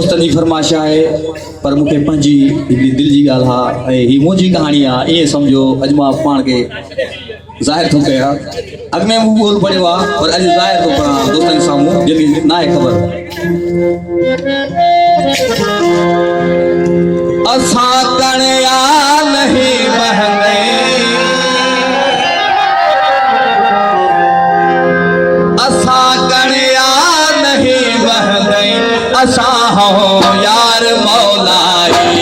दोस्तनि जी फरमाइश है पर मूंखे पंहिंजी दिल जी ॻाल्हि आहे ऐं हीअ मुंहिंजी कहाणी आहे ईअं सम्झो अॼु मां पाण खे ज़ाहिर थो कयां अॻु में मूं ॿोल पढ़ियो आहे पर अॼु ज़ाहिर थो कयां दोस्तनि जे साम्हूं जंहिंखे न आहे ख़बर असां कणिया नहीं बहने असां कणिया नहीं बहने असां हो यार मौलाई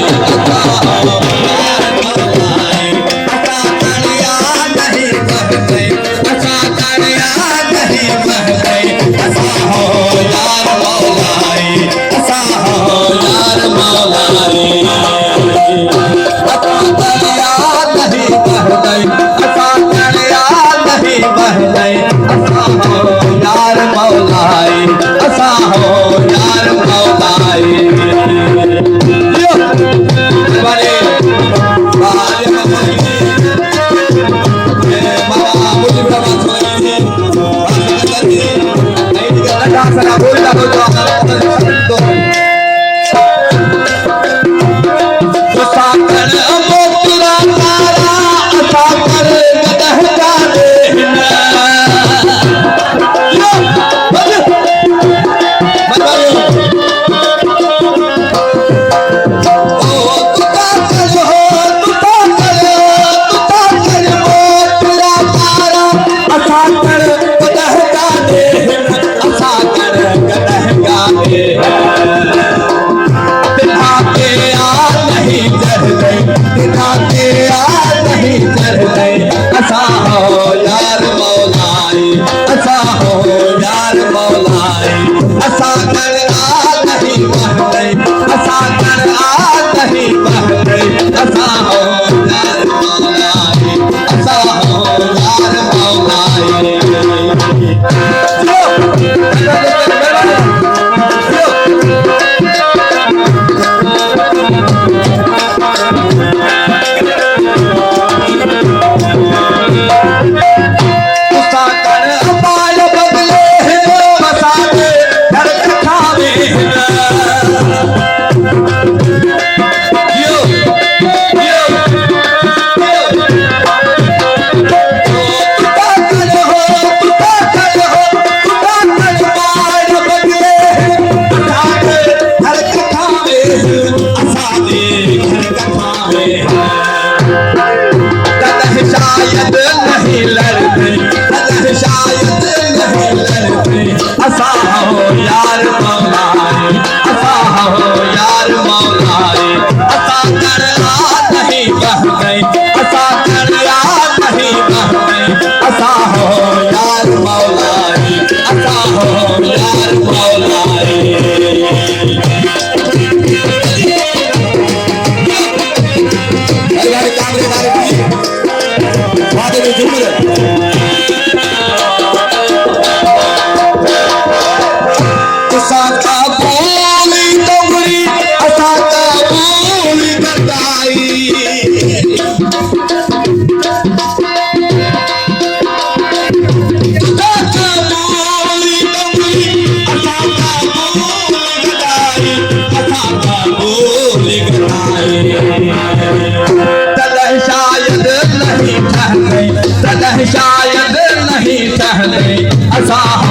शायद नहीं ठहरे असा